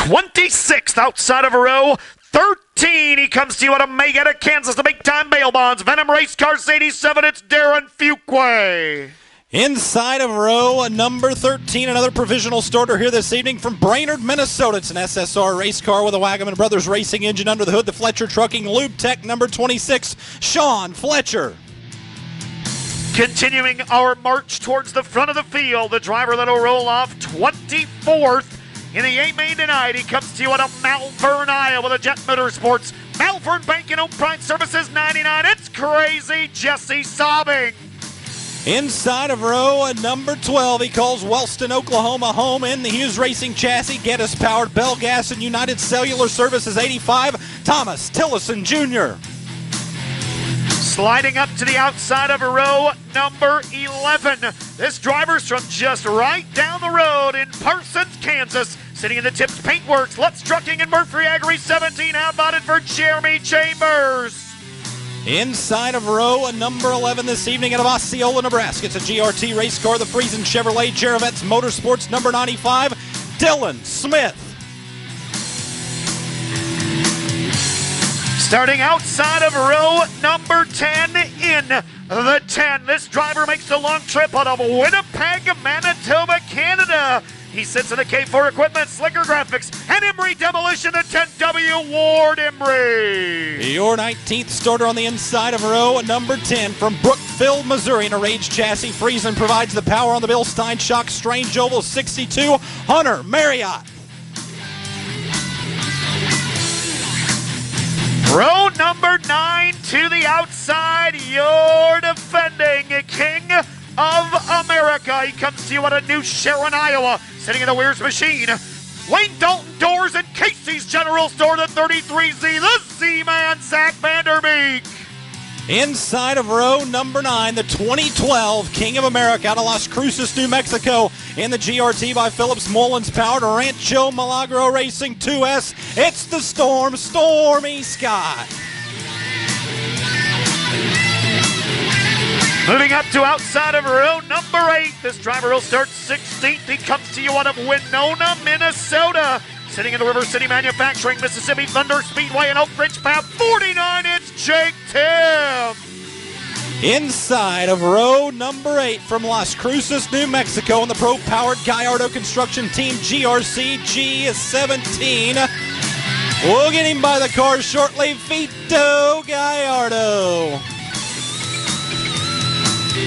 26th outside of row 13. He comes to you out of Mayetta, Kansas, the big-time bail bonds. Venom Race Cars 87, it's Darren Fuqua. Inside of row number 13, another provisional starter here this evening from Brainerd, Minnesota. It's an SSR race car with a Wagaman Brothers racing engine under the hood. The Fletcher Trucking Lube Tech number 26, Sean Fletcher. Continuing our march towards the front of the field, the driver that'll roll off 24th in the A main tonight. He comes to you out of Malvern, Iowa, the Jet Motorsports. Malvern Bank and Home Pride Services 99. It's Crazy Jesse Sobbing. Inside of row number 12, he calls Wellston, Oklahoma home in the Hughes Racing chassis. Geddes powered Bell Gas and United Cellular Services 85, Thomas Tillison Jr. Sliding up to the outside of row number 11. This driver's from just right down the road in Parsons, Kansas. Sitting in the Tips Paintworks, Lutz Trucking and Murphy Agri 17. How about it for Jeremy Chambers? Inside of row number 11 this evening out of Osceola, Nebraska. It's a GRT race car, the Friesen Chevrolet Jaravetz Motorsports number 95, Dylan Smith. Starting outside of row number 10 in the 10. This driver makes the long trip out of Winnipeg, Manitoba, Canada. He sits in the K4 Equipment, Slicker Graphics, and Emery Demolition, the 10W Ward Emery. Your 19th starter on the inside of row number 10 from Brookfield, Missouri in a Rage chassis. Friesen provides the power on the Bill Stein Shock Strange Oval 62, Hunter Marriott. Row number 9 to the outside, your defending King of America. He comes to you out of New Sharon, Iowa, sitting in the Weir's Machine. Wayne Dalton Doors and Casey's General Store, the 33Z, the Z-Man, Zach Vanderbeek. Inside of row number 9, the 2012 King of America out of Las Cruces, New Mexico, in the GRT by Phillips Mullins powered Rancho Milagro Racing 2S. It's the Storm, Stormy Scott. Moving up to outside of row number 8, this driver will start 16th. He comes to you out of Winona, Minnesota. Sitting in the River City Manufacturing, Mississippi Thunder Speedway and Oak Ridge Fab 49, it's Jake Tim. Inside of row number 8 from Las Cruces, New Mexico, in the pro-powered Gallardo Construction Team GRC G17. We'll get him by the car shortly, Vito Gallardo.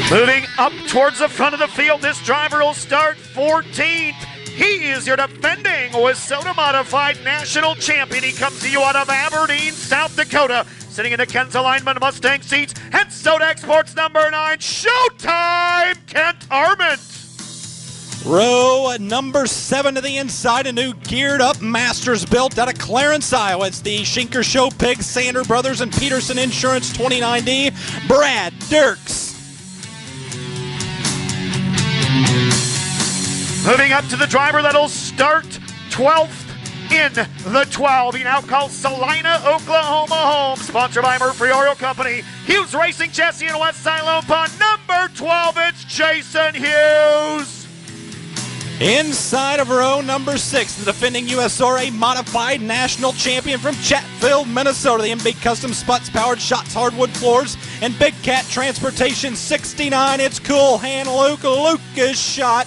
Moving up towards the front of the field, this driver will start 14th. He is your defending Wissota Modified National Champion. He comes to you out of Aberdeen, South Dakota. Sitting in the Ken's Alignment Mustang seats and Soda Exports number 9, Showtime Kent Arment. Row number 7 to the inside, a new geared up Masters built out of Clarence, Iowa. It's the Schinker Show Pig, Sander Brothers, and Peterson Insurance 29D, Brad Dirks. Moving up to the driver that'll start 12th in the 12. He now calls Salina, Oklahoma home. Sponsored by Murphy Oil Company. Hughes Racing Chassis in West Side Lone Pond. Number 12, it's Jason Hughes. Inside of row number 6, the defending USRA Modified National Champion from Chatfield, Minnesota. The MB Custom Spots powered Shots Hardwood Floors and Big Cat Transportation 69. It's Cool Hand Luke Lucas Shot.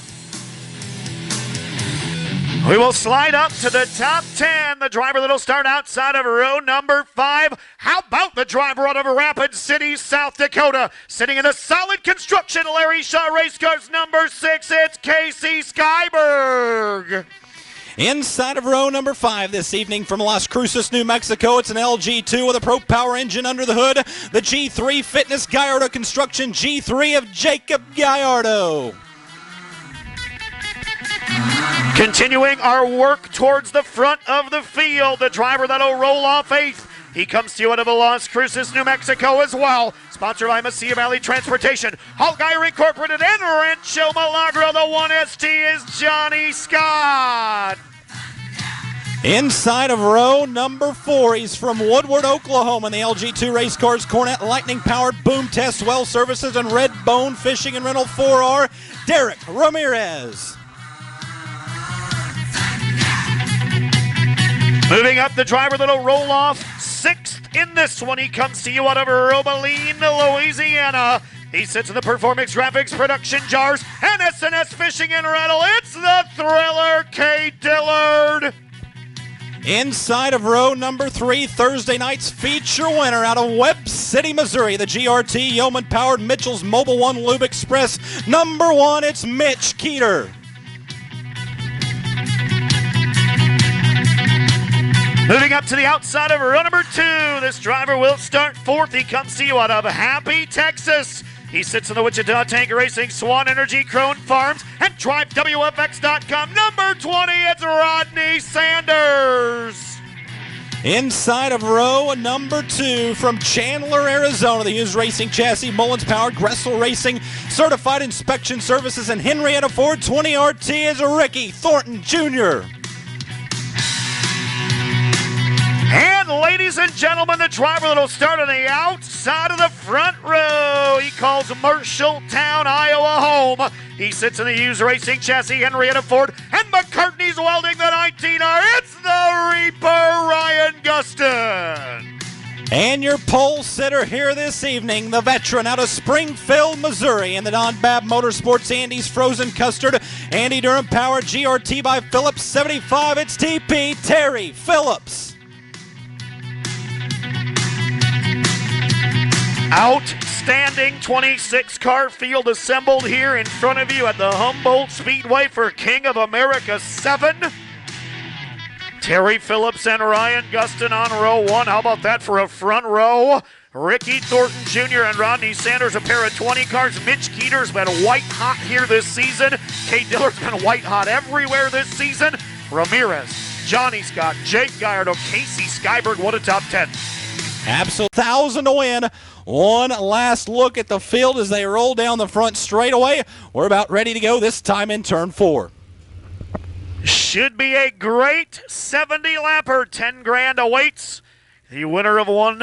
We will slide up to the top 10. The driver that'll start outside of row number 5. How about the driver out of Rapid City, South Dakota? Sitting in a Solid Construction Larry Shaw Race Cars number 6, it's Casey Skyberg. Inside of row number 5 this evening from Las Cruces, New Mexico, it's an LG2 with a Pro Power engine under the hood. The G3 Fitness Gallardo Construction G3 of Jacob Gallardo. Continuing our work towards the front of the field, the driver that'll roll off 8th. He comes to you out of Las Cruces, New Mexico as well. Sponsored by Mesilla Valley Transportation, Hall Geyer Incorporated, and Rancho Milagro. The 1ST is Johnny Scott. Inside of row number 4, he's from Woodward, Oklahoma, in the LG2 race cars, Cornet Lightning powered Boom Test Well Services, and Red Bone Fishing and Rental 4R, Derek Ramirez. Moving up, the driver, little roll off. Sixth in this one. He comes to you out of Robeline, Louisiana. He sits in the Performance Graphics production jars and S&S Fishing and Rental. It's the Thriller, K. Dillard. Inside of row number 3, Thursday night's feature winner out of Webb City, Missouri, the GRT Yeoman-powered Mitchell's Mobile One Lube Express. Number 1, it's Mitch Keeter. Moving up to the outside of row number 2, this driver will start 4th. He comes to you out of Happy, Texas. He sits in the Wichita Tank Racing, Swan Energy, Crone Farms, and DriveWFX.com. Number 20, it's Rodney Sanders. Inside of row number 2 from Chandler, Arizona, the Hughes Racing Chassis, Mullins Powered, Gressel Racing, Certified Inspection Services, and Henrietta Ford 20 RT is Ricky Thornton Jr. And ladies and gentlemen, the driver that'll start on the outside of the front row. He calls Marshalltown, Iowa home. He sits in the Hughes Racing Chassis, Henrietta Ford, and McCartney's welding the 19R. It's the Reaper, Ryan Gustin. And your pole sitter here this evening, the veteran out of Springfield, Missouri, in the Don Babb Motorsports Andy's Frozen Custard, Andy Durham powered GRT by Phillips 75. It's TP Terry Phillips. Outstanding 26-car field assembled here in front of you at the Humboldt Speedway for King of America 7. Terry Phillips and Ryan Gustin on row 1. How about that for a front row? Ricky Thornton Jr. and Rodney Sanders, a pair of 20 cars. Mitch Keeter's been white hot here this season. Kate Dillard's been white hot everywhere this season. Ramirez, Johnny Scott, Jake Gallardo, Casey Skyberg, what a top 10. Absolute 1,000 to win. One last look at the field as they roll down the front straightaway. We're about ready to go, this time in turn 4. Should be a great 70-lapper. 10 grand awaits. The winner of one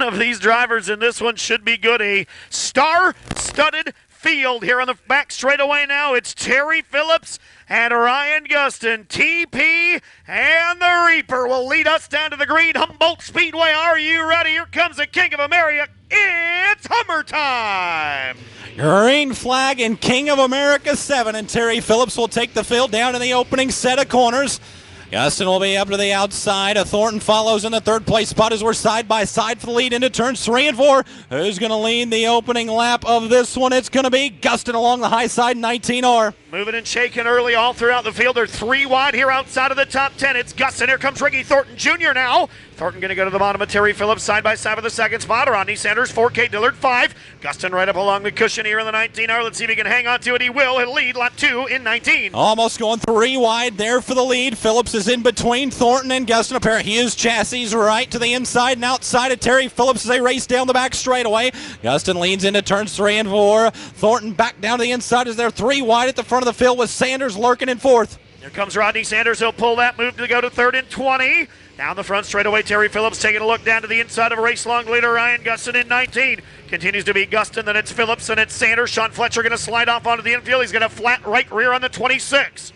of these drivers in this one should be good. A star-studded field here on the back straightaway now. It's Terry Phillips and Ryan Gustin. TP and the Reaper will lead us down to the green. Humboldt Speedway, are you ready? Here comes the King of America. It's Hummer time. Green flag in King of America 7, and Terry Phillips will take the field down in the opening set of corners. Gustin will be up to the outside. Thornton follows in the third place spot as we're side by side for the lead into turns 3 and 4. Who's going to lead the opening lap of this one? It's going to be Gustin along the high side, 19R. Moving and shaking early all throughout the field. They're 3 wide here outside of the top 10. It's Gustin. Here comes Ricky Thornton Jr. now. Thornton going to go to the bottom of Terry Phillips side by side for the second spot. Rodney Sanders, 4K Dillard, 5. Gustin right up along the cushion here in the 19R. Let's see if he can hang on to it. He will. He'll lead lap 2 in 19. Almost going 3 wide there for the lead. Phillips is in between Thornton and Gustin. A pair of Hughes chassis right to the inside and outside of Terry Phillips as they race down the back straightaway. Gustin leans into turns 3 and 4. Thornton back down to the inside as they're 3 wide at the front of the field with Sanders lurking in 4th. Here comes Rodney Sanders. He'll pull that move to go to 3rd and 20. Down the front straightaway, Terry Phillips taking a look down to the inside of a race-long leader, Ryan Gustin in 19. Continues to be Gustin, then it's Phillips, and it's Sanders. Sean Fletcher going to slide off onto the infield. He's going to flat right rear on the 26.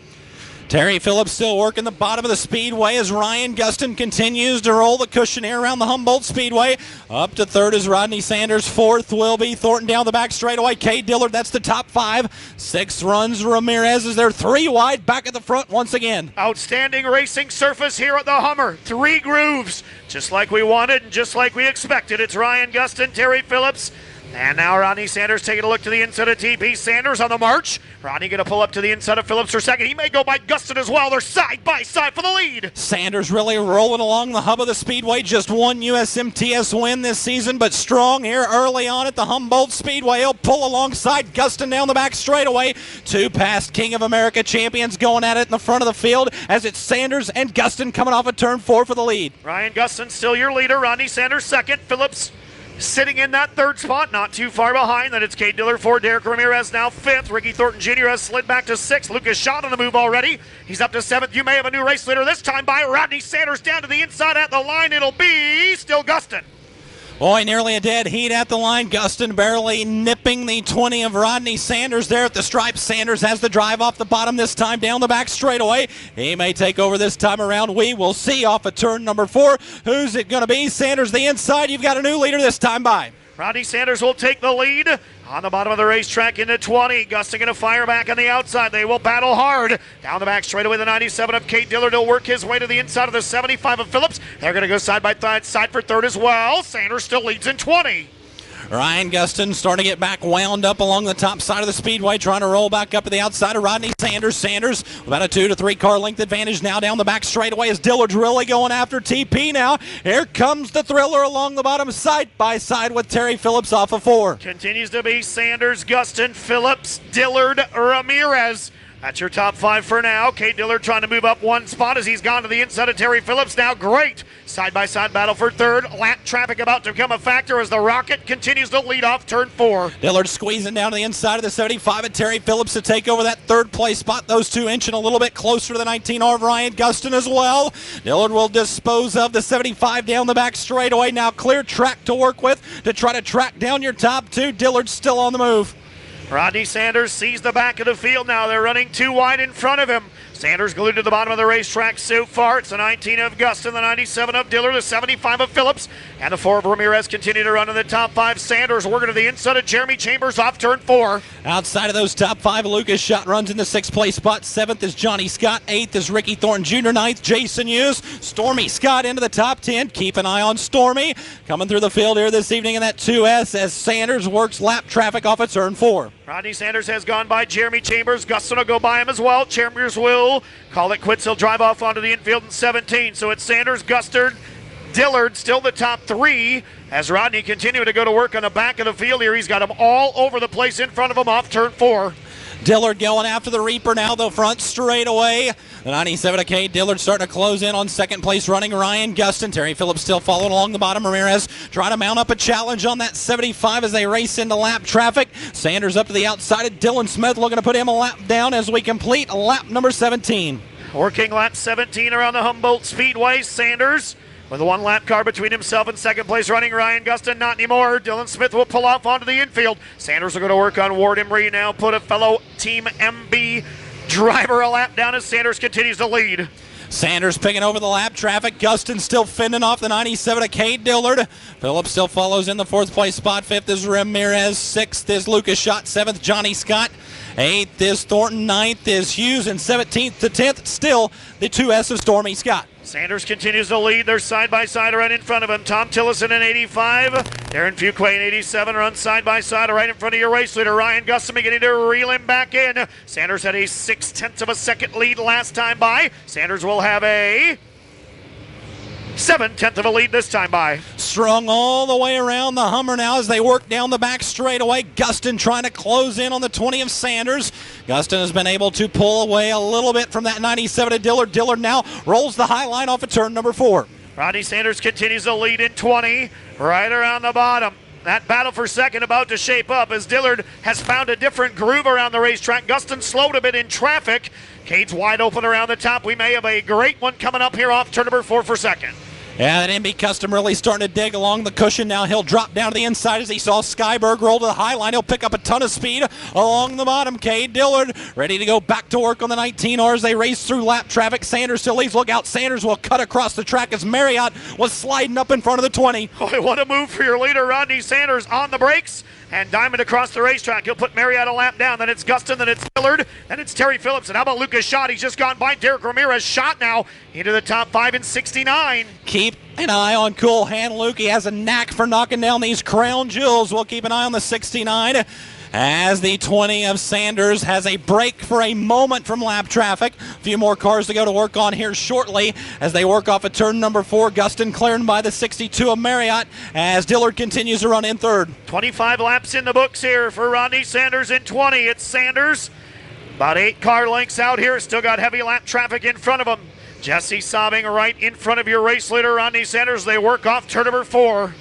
Terry Phillips still working the bottom of the speedway as Ryan Gustin continues to roll the cushion here around the Humboldt Speedway. Up to 3rd is Rodney Sanders. 4th will be Thornton down the back straightaway. K. Dillard, that's the top 5. 6th runs Ramirez as they're 3 wide back at the front once again. Outstanding racing surface here at the Hummer. 3 grooves, just like we wanted and just like we expected. It's Ryan Gustin, Terry Phillips, and now Rodney Sanders taking a look to the inside of TP. Sanders on the march. Rodney going to pull up to the inside of Phillips for second. He may go by Gustin as well. They're side by side for the lead. Sanders really rolling along the hub of the speedway. Just one USMTS win this season, but strong here early on at the Humboldt Speedway. He'll pull alongside Gustin down the back straightaway. 2 past King of America champions going at it in the front of the field as it's Sanders and Gustin coming off of turn 4 for the lead. Ryan Gustin still your leader. Rodney Sanders second. Phillips sitting in that 3rd spot, not too far behind. Then it's K. Dillard, 4. Derek Ramirez now 5th. Ricky Thornton Jr. has slid back to 6th. Lucas Schott on the move already. He's up to 7th. You may have a new race leader this time by Rodney Sanders down to the inside at the line. It'll be still Gustin. Boy, nearly a dead heat at the line. Gustin barely nipping the 20 of Rodney Sanders there at the stripe. Sanders has the drive off the bottom this time down the back straightaway. He may take over this time around. We will see off of turn number 4. Who's it going to be? Sanders the inside. You've got a new leader this time by. Rodney Sanders will take the lead on the bottom of the racetrack into 20. Gustin going to fire back on the outside. They will battle hard. Down the back straightaway, the 97 of Cade Dillard will work his way to the inside of the 75 of Phillips. They're going to go side by side for third as well. Sanders still leads in 20. Ryan Gustin starting to get back wound up along the top side of the speedway, trying to roll back up to the outside of Rodney Sanders. Sanders about a 2 to 3 car length advantage now down the back straightaway as Dillard's really going after TP now. Here comes the thriller along the bottom side by side with Terry Phillips off of 4. Continues to be Sanders, Gustin, Phillips, Dillard, Ramirez. That's your top 5 for now. Cade Dillard trying to move up one spot as he's gone to the inside of Terry Phillips. Now great side-by-side battle for third. Lap traffic about to become a factor as the Rocket continues to lead off turn 4. Dillard squeezing down to the inside of the 75 of Terry Phillips to take over that third place spot. Those two inching a little bit closer to the 19R of Ryan Gustin as well. Dillard will dispose of the 75 down the back straightaway. Now clear track to work with to try to track down your top 2. Dillard's still on the move. Rodney Sanders sees the back of the field now. They're running too wide in front of him. Sanders glued to the bottom of the racetrack so far. It's the 19 of Gustin, the 97 of Dillard, the 75 of Phillips, and the 4 of Ramirez continue to run in the top 5. Sanders working to the inside of Jeremy Chambers off turn 4. Outside of those top 5, Lucas Schott runs in the 6th place spot. 7th is Johnny Scott. 8th is Ricky Thornton Jr. 9th, Jason Hughes. Stormy Scott into the top 10. Keep an eye on Stormy coming through the field here this evening in that 2S as Sanders works lap traffic off of turn 4. Rodney Sanders has gone by Jeremy Chambers. Gustin will go by him as well. Chambers will call it quits. He'll drive off onto the infield in 17. So it's Sanders, Gustin, Dillard, still the top 3 as Rodney continuing to go to work on the back of the field here. He's got them all over the place in front of him off turn 4. Dillard going after the Reaper now, the front straightaway. The 97 of Cade Dillard starting to close in on second place running Ryan Gustin. Terry Phillips still following along the bottom. Ramirez trying to mount up a challenge on that 75 as they race into lap traffic. Sanders up to the outside of Dylan Smith looking to put him a lap down as we complete lap number 17. Working lap 17 around the Humboldt Speedway. Sanders with a 1 lap car between himself and second place running Ryan Gustin. Not anymore. Dylan Smith will pull off onto the infield. Sanders will go to work on Ward Emery now. Put a fellow Team MB driver a lap down as Sanders continues to lead. Sanders picking over the lap traffic. Gustin still fending off the 97 of Cade Dillard. Phillips still follows in the 4th place spot. 5th is Ramirez. 6th is Lucas Schott. 7th, Johnny Scott. 8th is Thornton. 9th is Hughes. And 17th to 10th, still the 2S of Stormy Scott. Sanders continues to lead. They're side by side right in front of him. Tom Tillison in 85. Darren Fuquay in 87 run side by side right in front of your race leader. Ryan Gustin beginning to reel him back in. Sanders had a 0.6 of a second lead last time by. Sanders will have a 0.7 of a lead this time by. Strung all the way around the Hummer now as they work down the back straightaway. Gustin trying to close in on the 20 of Sanders. Gustin has been able to pull away a little bit from that 97 of Dillard. Dillard now rolls the high line off of turn number 4. Rodney Sanders continues to lead in 20, right around the bottom. That battle for second about to shape up as Dillard has found a different groove around the racetrack. Gustin slowed a bit in traffic. Cade's wide open around the top. We may have a great one coming up here off turn number 4 for second. Yeah, that MB Custom really starting to dig along the cushion now. He'll drop down to the inside as he saw Skyberg roll to the high line. He'll pick up a ton of speed along the bottom. Cade Dillard ready to go back to work on the 19R as they race through lap traffic. Sanders still leads. Look out, Sanders will cut across the track as Marriott was sliding up in front of the 20. Oh, what a move for your leader, Rodney Sanders, on the brakes. And Diamond across the racetrack. He'll put Marriott a lap down. Then it's Gustin. Then it's Dillard. Then it's Terry Phillips. And how about Lucas Schott? He's just gone by Derek Ramirez. Schott now into the top 5 in 69. Keep an eye on Cool Hand Luke. He has a knack for knocking down these crown jewels. We'll keep an eye on the 69 as the 20 of Sanders has a break for a moment from lap traffic. A few more cars to go to work on here shortly as they work off of turn number 4. Gustin clearing by the 62 of Marriott as Dillard continues to run in third. 25 laps in the books here for Rodney Sanders in 20. It's Sanders about 8 car lengths out here. Still got heavy lap traffic in front of him. Jesse Sobbing right in front of your race leader, Rodney Sanders. They work off turn number 4.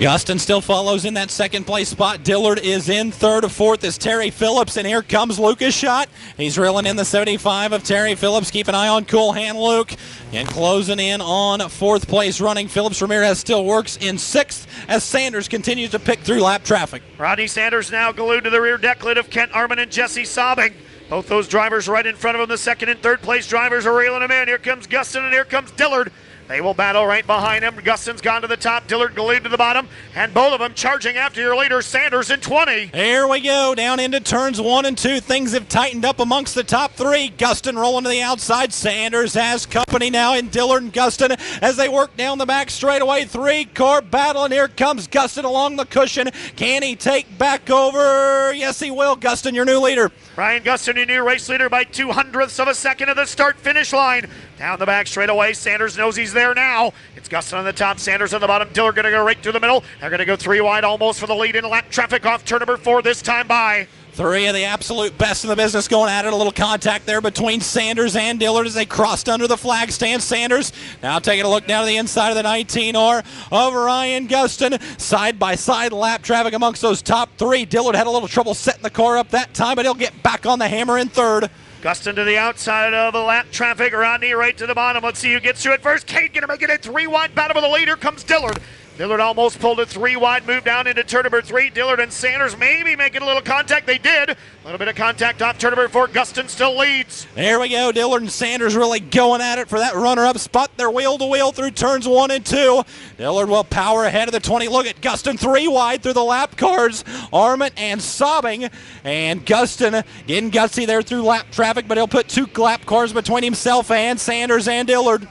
Gustin still follows in that second place spot. Dillard is in third. Fourth is Terry Phillips, and here comes Lucas Schott. He's reeling in the 75 of Terry Phillips. Keep an eye on Cool Hand Luke. And closing in on fourth place running, Phillips Ramirez still works in sixth as Sanders continues to pick through lap traffic. Rodney Sanders now glued to the rear deck lid of Kent Arman and Jesse Sobbing. Both those drivers right in front of him. The second and third place drivers are reeling him in. Here comes Gustin and here comes Dillard. They will battle right behind him. Gustin's gone to the top, Dillard glued to the bottom, and both of them charging after your leader, Sanders, in 20. Here we go, down into turns 1 and 2. Things have tightened up amongst the top three. Gustin rolling to the outside. Sanders has company now in Dillard and Gustin as they work down the back straightaway. Three-car battle, and here comes Gustin along the cushion. Can he take back over? Yes, he will. Gustin, your new leader. Ryan Gustin, your new race leader by 2/100ths of a second of the start-finish line. Down the back straightaway, Sanders knows he's there now. It's Gustin on the top, Sanders on the bottom. Dillard going to go right through the middle. They're going to go three wide almost for the lead in lap traffic off turn number 4 this time by. Three of the absolute best in the business going at it. A little contact there between Sanders and Dillard as they crossed under the flag stand. Sanders now taking a look down to the inside of the 19R of Ryan Gustin. Side-by-side lap traffic amongst those top three. Dillard had a little trouble setting the car up that time, but he'll get back on the hammer in third. Gustin to the outside of the lap traffic. Rodney right to the bottom. Let's see who gets through it first. Cade going to make it a three-wide battle with the leader. Comes Dillard. Dillard almost pulled a three-wide move down into turn number 3. Dillard and Sanders maybe making a little contact. They did. A little bit of contact off turn number 4. Gustin still leads. There we go. Dillard and Sanders really going at it for that runner-up spot. They're wheel-to-wheel through turns 1 and 2. Dillard will power ahead of the 20. Look at Gustin three wide through the lap cars. Arment and Sobbing. And Gustin getting gutsy there through lap traffic, but he'll put two lap cars between himself and Sanders and Dillard.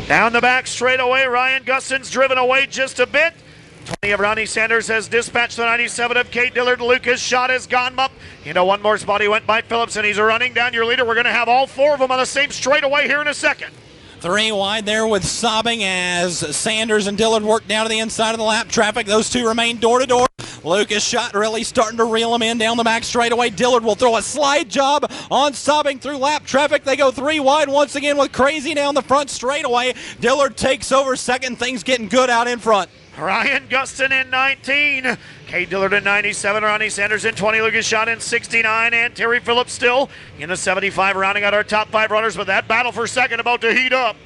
Down the back straightaway, Ryan Gustin's driven away just a bit. 20 of Ronnie Sanders has dispatched the 97 of Kate Dillard. Lucas Schott has gone up. One more spot. He went by Phillips, and he's running down your leader. We're going to have all four of them on the same straightaway here in a second. Three wide there with Sobbing as Sanders and Dillard work down to the inside of the lap traffic. Those two remain door to door. Lucas Schott really starting to reel him in down the back straightaway. Dillard will throw a slide job on Sobbing through lap traffic. They go three wide once again with Crazy down the front straightaway. Dillard takes over second. Things getting good out in front. Ryan Gustin in 19. Kate Dillard in 97. Ronnie Sanders in 20. Lucas Schott in 69. And Terry Phillips still in the 75, rounding out our top 5 runners. But that battle for second about to heat up.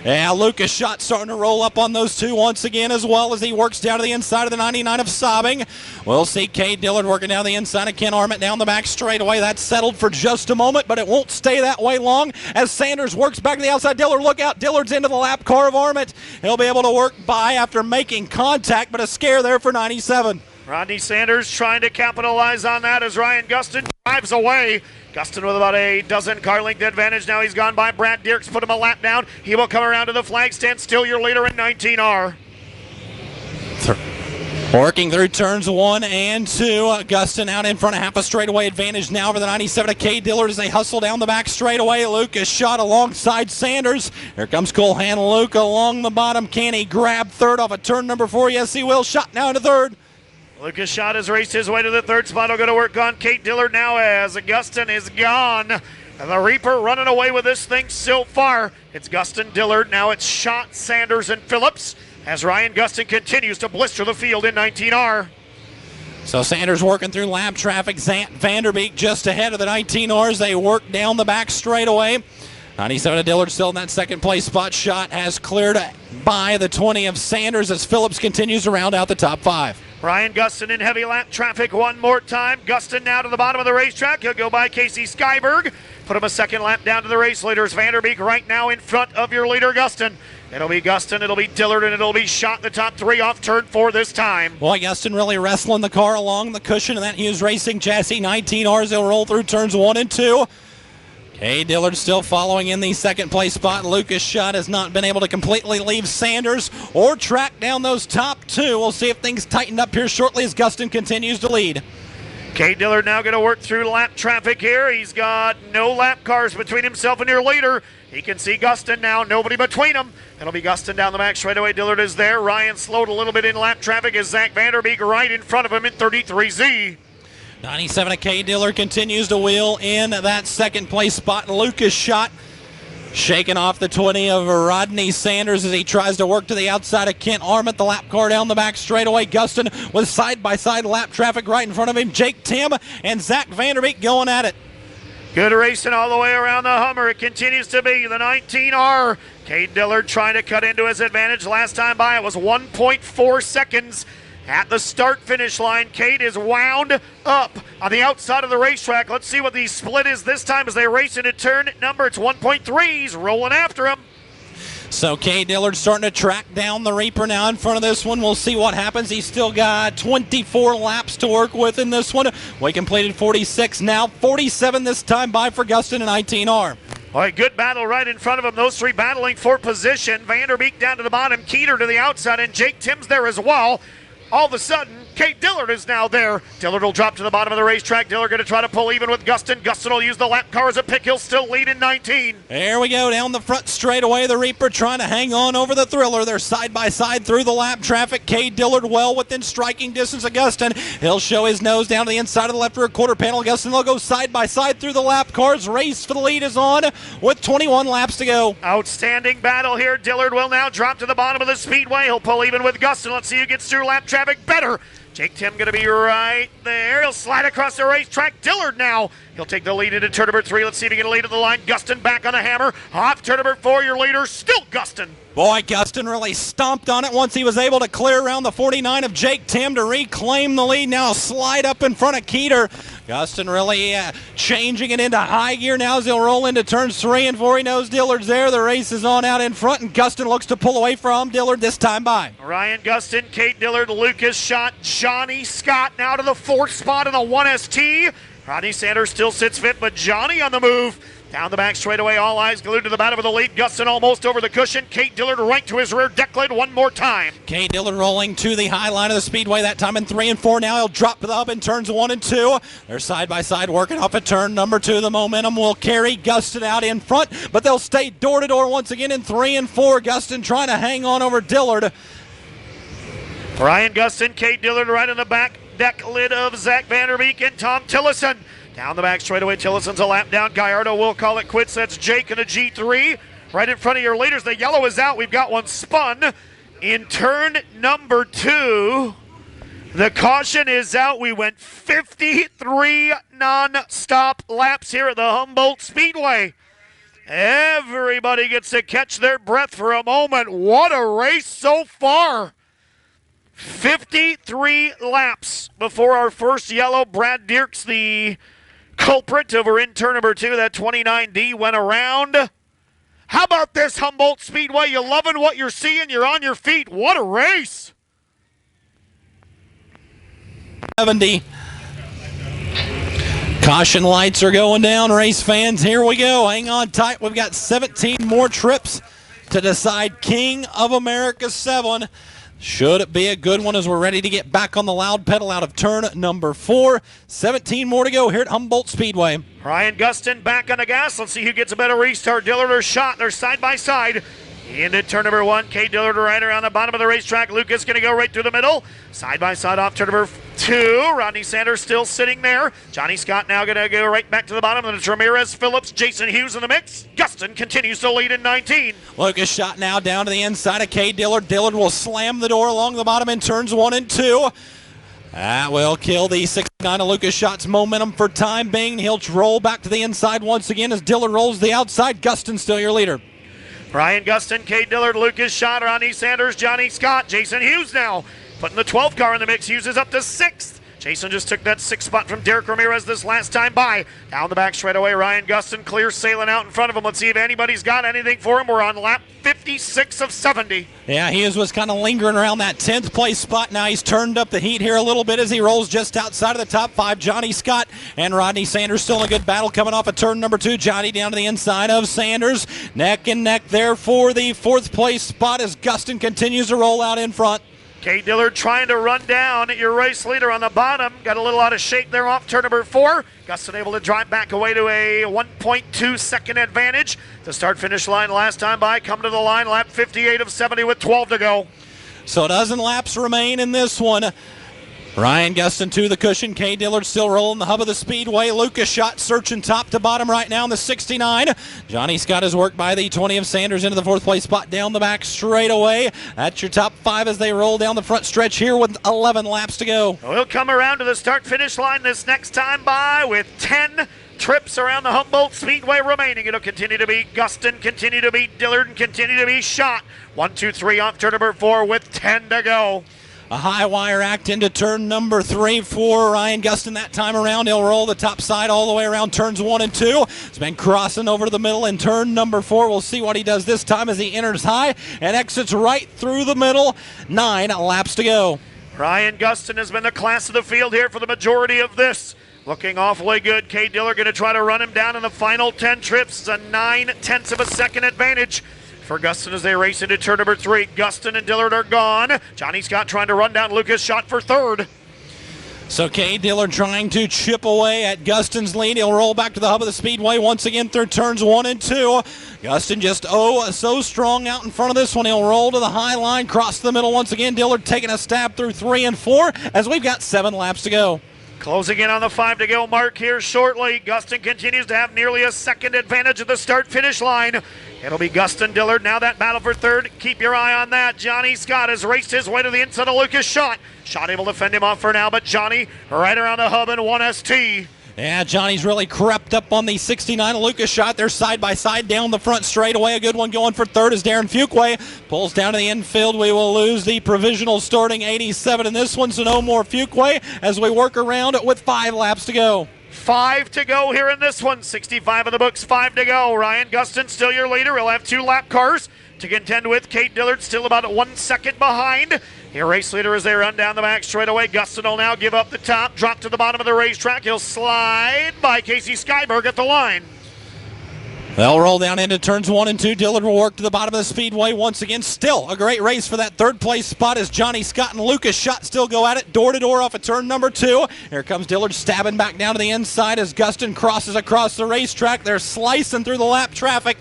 Yeah, Lucas Schott starting to roll up on those two once again as well as he works down to the inside of the 99 of Sobbing. We'll see Kate Dillard working down the inside of Ken Arment down the back straightaway. That's settled for just a moment, but it won't stay that way long as Sanders works back to the outside. Dillard, look out. Dillard's into the lap car of Arment. He'll be able to work by after making contact, but a scare there for 97. Rodney Sanders trying to capitalize on that as Ryan Gustin drives away. Gustin with about a dozen car length advantage. Now he's gone by Brad Dierks, put him a lap down. He will come around to the flag stand, still your leader in 19R. Working through turns 1 and 2. Gustin out in front of half a straightaway advantage now over the 97 of K. Dillard as they hustle down the back straightaway. Lucas Schott alongside Sanders. Here comes Cole Luke along the bottom. Can he grab third off of turn number 4? Yes, he will. Schott now into third. Lucas Schott has raced his way to the third spot. He'll go to work on Kate Dillard now as Gustin is gone. And the Reaper running away with this thing so far. It's Gustin, Dillard. Now it's Schott, Sanders, and Phillips as Ryan Gustin continues to blister the field in 19R. So Sanders working through lap traffic. Zant Vanderbeek just ahead of the 19Rs. They work down the back straightaway. 97 of Dillard still in that second place spot. Schott has cleared by the 20 of Sanders as Phillips continues to round out the top 5. Ryan Gustin in heavy lap traffic one more time. Gustin now to the bottom of the racetrack. He'll go by Casey Skyberg. Put him a second lap down to the race leaders. Vanderbeek right now in front of your leader, Gustin. It'll be Gustin, it'll be Dillard, and it'll be Schott in the top 3 off turn 4 this time. Boy, Gustin really wrestling the car along the cushion of that Hughes Racing chassis. 19Rs, they'll roll through turns 1 and 2. Kay Dillard still following in the second place spot. Lucas Schott has not been able to completely leave Sanders or track down those top 2. We'll see if things tighten up here shortly as Gustin continues to lead. Kay Dillard now going to work through lap traffic here. He's got no lap cars between himself and your leader. He can see Gustin now, nobody between them. It'll be Gustin down the back straightaway. Dillard is there. Ryan slowed a little bit in lap traffic as Zach Vanderbeek right in front of him in 33Z. 97 of K. Dillard continues to wheel in that second place spot. Lucas Schott Shaking off the 20 of Rodney Sanders as he tries to work to the outside of Kent Arment. The lap car down the back straightaway. Gustin with side-by-side lap traffic right in front of him. Jake Tim and Zach Vanderbeek going at it. Good racing all the way around the Hummer. It continues to be the 19R. Cade Dillard trying to cut into his advantage. Last time by it was 1.4 seconds. At the start-finish line, Cade is wound up on the outside of the racetrack. Let's see what the split is this time as they race into turn number. It's 1.3. He's rolling after him. So Cade Dillard starting to track down the Reaper now in front of this one. We'll see what happens. He's still got 24 laps to work with in this one. We completed 46 now. 47 this time by for Gustin and 19R. All right, good battle right in front of him. Those three battling for position. Vanderbeek down to the bottom, Keeter to the outside, and Jake Tim's there as well. All of a sudden, Cade Dillard is now there. Dillard will drop to the bottom of the racetrack. Dillard going to try to pull even with Gustin. Gustin will use the lap car as a pick. He'll still lead in 19. There we go, down the front straightaway. The Reaper trying to hang on over the Thriller. They're side by side through the lap traffic. Cade Dillard well within striking distance of Gustin. He'll show his nose down to the inside of the left rear quarter panel. Gustin will go side by side through the lap cars. Race for the lead is on with 21 laps to go. Outstanding battle here. Dillard will now drop to the bottom of the speedway. He'll pull even with Gustin. Let's see who gets through lap traffic better. Jake Tim going to be right there. He'll slide across the racetrack. Dillard now. He'll take the lead into turn number 3. Let's see if he can lead at the line. Gustin back on the hammer. Off turn number 4, your leader, still Gustin. Boy, Gustin really stomped on it once he was able to clear around the 49 of Jake Tim to reclaim the lead. Now slide up in front of Keeter. Gustin really changing it into high gear now as he'll roll into turns 3 and 4. He knows Dillard's there. The race is on out in front, and Gustin looks to pull away from Dillard this time by. Ryan Gustin, Cade Dillard, Lucas Schott, Johnny Scott now to the 4th spot in the 1ST. Rodney Sanders still sits fit, but Johnny on the move. Down the back straightaway, all eyes glued to the bottom of the lead. Gustin almost over the cushion. Cade Dillard right to his rear deck lid one more time. Cade Dillard rolling to the high line of the speedway, that time in 3 and 4. Now he'll drop to the hub in turns 1 and 2. They're side by side working off at turn number 2. The momentum will carry Gustin out in front, but they'll stay door to door once again in 3 and 4. Gustin trying to hang on over Dillard. Ryan Gustin, Cade Dillard right in the back deck lid of Zach Vanderbeek and Tom Tillison. Down the back straightaway, Tillison's a lap down. Gallardo will call it quits. That's Jake in a G3. Right in front of your leaders. The yellow is out. We've got one spun. In turn number 2, the caution is out. We went 53 non-stop laps here at the Humboldt Speedway. Everybody gets to catch their breath for a moment. What a race so far. 53 laps before our first yellow. Brad Dierks, the culprit over in turn number 2. That 29D went around. How about this Humboldt Speedway? You loving what you're seeing? You're on your feet. What a race. 70. Caution lights are going down, race fans. Here we go. Hang on tight. We've got 17 more trips to decide King of America 7. Should it be a good one as we're ready to get back on the loud pedal out of turn number 4. 17 more to go here at Humboldt Speedway. Ryan Gustin back on the gas. Let's see who gets a better restart. Dillard or Schott. They're side by side. Into turn number 1. Cade Dillard right around the bottom of the racetrack. Lucas going to go right through the middle. Side by side off turn number 2. Rodney Sanders still sitting there. Johnny Scott now going to go right back to the bottom. And it's Ramirez, Phillips, Jason Hughes in the mix. Gustin continues to lead in 19. Lucas Schott now down to the inside of Cade Dillard. Dillard will slam the door along the bottom in turns 1 and 2. That will kill the 69 of Lucas Schott's momentum for time being. He'll roll back to the inside once again as Dillard rolls the outside. Gustin still your leader. Ryan Gustin, Cade Dillard, Lucas Schott, Rodney Sanders, Johnny Scott, Jason Hughes now putting the 12 car in the mix. Hughes is up to 6th. Jason just took that 6th spot from Derek Ramirez this last time by. Down the back straightaway, Ryan Gustin clear sailing out in front of him. Let's see if anybody's got anything for him. We're on lap 56 of 70. Yeah, Hughes was kind of lingering around that 10th place spot. Now he's turned up the heat here a little bit as he rolls just outside of the top 5. Johnny Scott and Rodney Sanders still in a good battle coming off of turn number 2. Johnny down to the inside of Sanders. Neck and neck there for the 4th place spot as Gustin continues to roll out in front. Cade Dillard trying to run down your race leader on the bottom. Got a little out of shape there off turn number 4. Gustin able to drive back away to a 1.2 second advantage. The start-finish line last time by. Come to the line, lap 58 of 70 with 12 to go. So a dozen laps remain in this one. Ryan Gustin to the cushion. Kay Dillard still rolling the hub of the Speedway. Lucas Shot searching top to bottom right now in the 69. Johnny Scott is worked by the 20 of Sanders into the fourth place spot down the back straight away. That's your top five as they roll down the front stretch here with 11 laps to go. We'll come around to the start-finish line this next time by with 10 trips around the Humboldt Speedway remaining. It'll continue to be Gustin, continue to be Dillard, and continue to be Shot. 1, 2, 3 off turn number 4 with 10 to go. A high wire act into turn number 3 for Ryan Gustin that time around. He'll roll the top side all the way around turns 1 and 2. He's been crossing over to the middle in turn number 4. We'll see what he does this time as he enters high and exits right through the middle. 9 laps to go. Ryan Gustin has been the class of the field here for the majority of this. Looking awfully good. Kay Dillard going to try to run him down in the final 10 trips. It's a 9/10 of a second advantage for Gustin as they race into turn number 3. Gustin and Dillard are gone. Johnny Scott trying to run down Lucas Shot for third. So Kay Dillard trying to chip away at Gustin's lead. He'll roll back to the hub of the Speedway once again through turns 1 and 2. Gustin just so strong out in front of this one. He'll roll to the high line, cross the middle once again. Dillard taking a stab through 3 and 4 as we've got 7 laps to go. Closing in on the 5 to go mark here shortly. Gustin continues to have nearly a second advantage at the start-finish line. It'll be Gustin Dillard. Now that battle for third. Keep your eye on that. Johnny Scott has raced his way to the inside of Lucas Shot. Shot able to fend him off for now, but Johnny right around the hub in 1ST. Yeah, Johnny's really crept up on the 69. Lucas Shot there side by side down the front straightaway. A good one going for third as Darren Fuquay pulls down to the infield. We will lose the provisional starting 87 in this one, so no more Fuquay as we work around with 5 laps to go. 5 to go here in this one. 65 in the books, 5 to go. Ryan Gustin still your leader. He'll have 2 lap cars to contend with. Kay Dillard still about 1 second behind. Your race leader as they run down the back straightaway. Gustin will now give up the top, drop to the bottom of the racetrack. He'll slide by Casey Skyberg at the line. They'll roll down into turns 1 and 2. Dillard will work to the bottom of the Speedway once again. Still a great race for that third place spot as Johnny Scott and Lucas Shot still go at it door to door off of turn number 2. Here comes Dillard stabbing back down to the inside as Gustin crosses across the racetrack. They're slicing through the lap traffic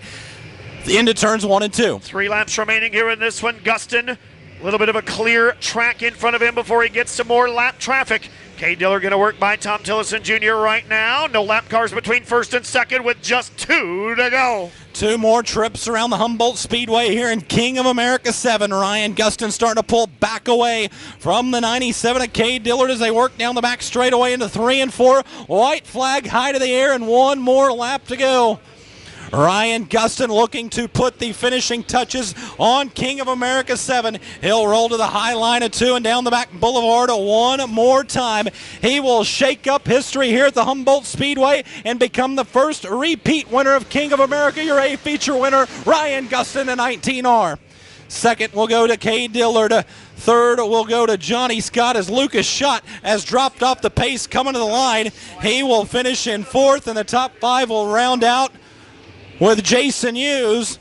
into turns 1 and 2. 3 laps remaining here in this one. Gustin, a little bit of a clear track in front of him before he gets some more lap traffic. Kay Dillard going to work by Tom Tillison Jr. right now. No lap cars between first and second with just 2 to go. 2 more trips around the Humboldt Speedway here in King of America 7. Ryan Gustin starting to pull back away from the 97 of Kay Dillard as they work down the back straightaway into 3 and 4. White flag high to the air and 1 more lap to go. Ryan Gustin looking to put the finishing touches on King of America 7. He'll roll to the high line of 2 and down the back boulevard 1 more time. He will shake up history here at the Humboldt Speedway and become the first repeat winner of King of America. Your A feature winner, Ryan Gustin, in 19R. Second will go to Kay Dillard. Third will go to Johnny Scott as Lucas Shot has dropped off the pace coming to the line. He will finish in 4th, and the top 5 will round out with Jason Hughes.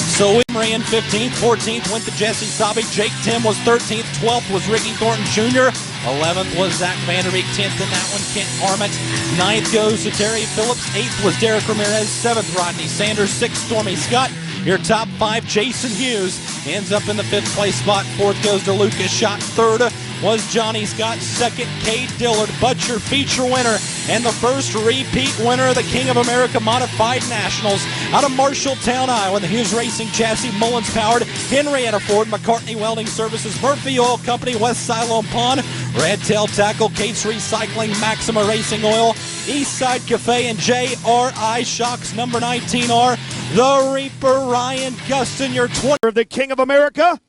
So Emery in 15th, 14th went to Jesse Sabe. Jake Tim was 13th, 12th was Ricky Thornton Jr., 11th was Zach Vanderbeek, 10th in that one Kent Arment, 9th goes to Terry Phillips, 8th was Derek Ramirez, 7th Rodney Sanders, 6th Stormy Scott. Your top 5, Jason Hughes ends up in the 5th place spot. 4th goes to Lucas Shot. 3rd was Johnny Scott. 2nd, Kay Dillard, but your feature winner and the first repeat winner of the King of America Modified Nationals out of Marshalltown, Iowa. The Hughes Racing Chassis, Mullins Powered, Henrietta Ford, McCartney Welding Services, Murphy Oil Company, West Siloam Pond, Red Tail Tackle, Cates Recycling, Maxima Racing Oil, Eastside Cafe, and JRI Shocks number 19R. The Reaper, Ryan Gustin, your 20 of the King of America.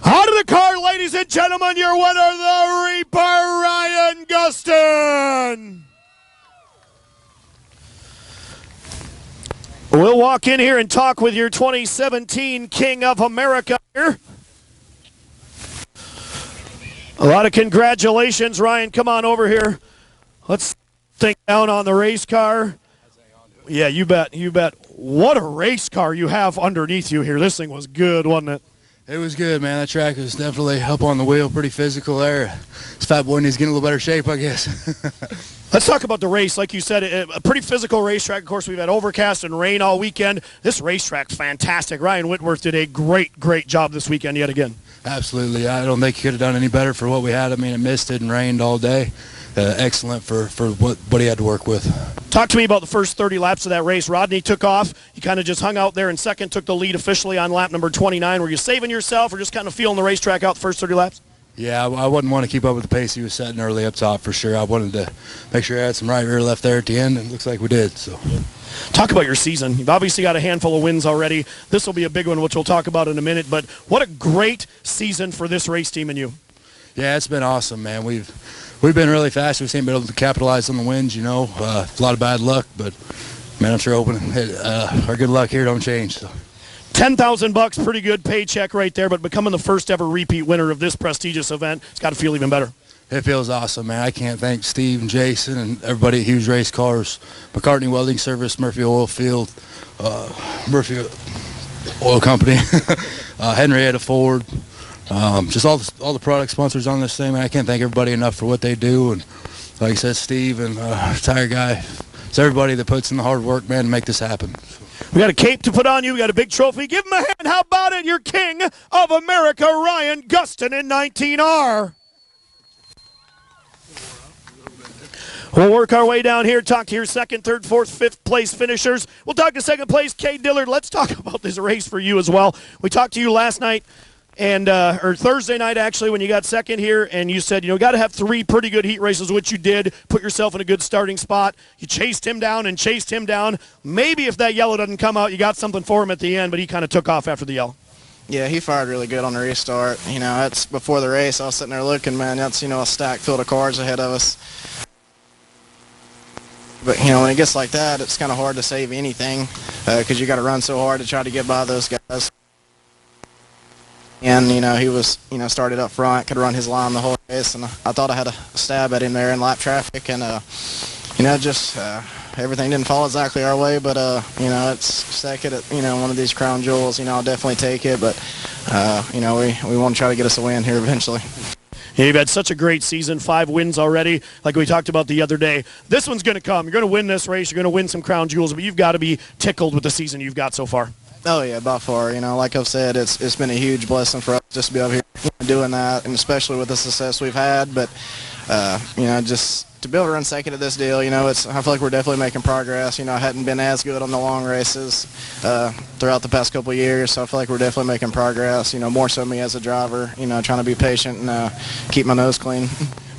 Out of the car, ladies and gentlemen, your winner, the Reaper, Ryan Gustin. We'll walk in here and talk with your 2017 King of America here. A lot of congratulations, Ryan. Come on over here. Let's think down on the race car. Yeah, you bet. You bet. What a race car you have underneath you here. This thing was good, wasn't it? It was good, man. That track was definitely up on the wheel, pretty physical there. This fat boy needs to get in a little better shape, I guess. Let's talk about the race. Like you said, a pretty physical racetrack. Of course, we've had overcast and rain all weekend. This racetrack's fantastic. Ryan Whitworth did a great job this weekend yet again. Absolutely. I don't think he could have done any better for what we had. I mean, it misted and rained all day. Excellent for what he had to work with. Talk to me about the first 30 laps of that race. Rodney took off. You kind of just hung out there in second, took the lead officially on lap number 29. Were you saving yourself or just kind of feeling the racetrack out the first 30 laps? Yeah, I wouldn't want to keep up with the pace he was setting early up top for sure. I wanted to make sure I had some right rear left there at the end, and it looks like we did. So, talk about your season. You've obviously got a handful of wins already. This will be a big one, which we'll talk about in a minute. But what a great season for this race team and you. Yeah, it's been awesome, man. We've been really fast. We seem to be able to capitalize on the wins, you know. A lot of bad luck, but, man, I'm sure our good luck here don't change. So. $10,000, pretty good paycheck right there, but becoming the first ever repeat winner of this prestigious event, it's got to feel even better. It feels awesome, man. I can't thank Steve and Jason and everybody at Hughes Race Cars, McCartney Welding Service, Murphy Oil Field, Murphy Oil Company, Henrietta Ford, just all the product sponsors on this thing, man. I can't thank everybody enough for what they do. And like I said, Steve and Tire Guy, it's everybody that puts in the hard work, man, to make this happen. We got a cape to put on you. We got a big trophy. Give him a hand. How about it? Your King of America, Ryan Gustin in 19R. We'll work our way down here, talk to your second, third, fourth, fifth place finishers. We'll talk to second place, Kay Dillard. Let's talk about this race for you as well. We talked to you last night, or Thursday night actually, when you got second here, and you said, got to have 3 pretty good heat races, which you did, put yourself in a good starting spot. You chased him down and chased him down. Maybe if that yellow doesn't come out, you got something for him at the end, but he kind of took off after the yellow. Yeah, he fired really good on the restart. That's before the race. I was sitting there looking, man. That's, a stack filled of cars ahead of us. But, when it gets like that, it's kind of hard to save anything because you got to run so hard to try to get by those guys. And, he was, started up front, could run his line the whole race, and I thought I had a stab at him there in lap traffic, and, just everything didn't fall exactly our way, but, it's second at, one of these crown jewels, I'll definitely take it, but, we want to try to get us a win here eventually. Yeah, you've had such a great season, 5 wins already, like we talked about the other day. This one's going to come. You're going to win this race. You're going to win some crown jewels, but you've got to be tickled with the season you've got so far. Oh, yeah, by far. Like I've said, it's been a huge blessing for us just to be over here doing that, and especially with the success we've had. But, just to be able to run second at this deal, I feel like we're definitely making progress. I hadn't been as good on the long races throughout the past couple of years, so I feel like we're definitely making progress, more so me as a driver, trying to be patient and keep my nose clean.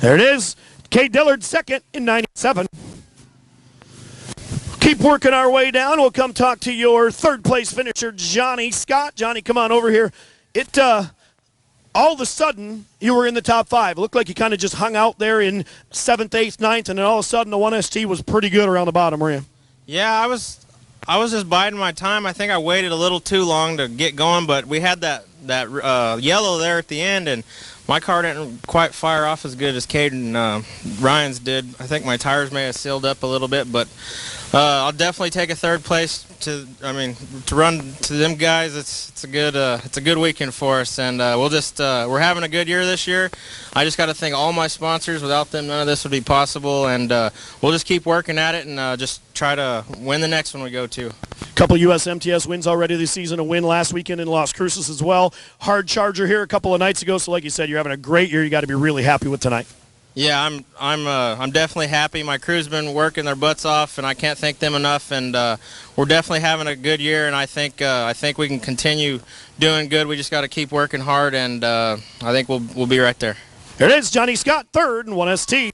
There it is. Kay Dillard second in 97. Keep working our way down. We'll come talk to your third place finisher, Johnny Scott. Johnny, come on over here. All of a sudden, you were in the top 5. It looked like you kind of just hung out there in 7th, 8th, 9th, and then all of a sudden the 1ST was pretty good around the bottom, were you? Yeah, I was just biding my time. I think I waited a little too long to get going, but we had that yellow there at the end, and my car didn't quite fire off as good as Caden Ryan's did. I think my tires may have sealed up a little bit, but I'll definitely take a third place to run to them guys. It's a good weekend for us, and we're having a good year this year. I just got to thank all my sponsors. Without them, none of this would be possible, and we'll just keep working at it and just try to win the next one we go to. A couple US MTS wins already this season, a win last weekend in Las Cruces as well. Hard charger here a couple of nights ago, so like you said, you're having a great year. You got to be really happy with tonight. Yeah, I'm definitely happy. My crew's been working their butts off, and I can't thank them enough. And we're definitely having a good year, and I think we can continue doing good. We just got to keep working hard, and I think we'll be right there. There it is, Johnny Scott, third and 1ST.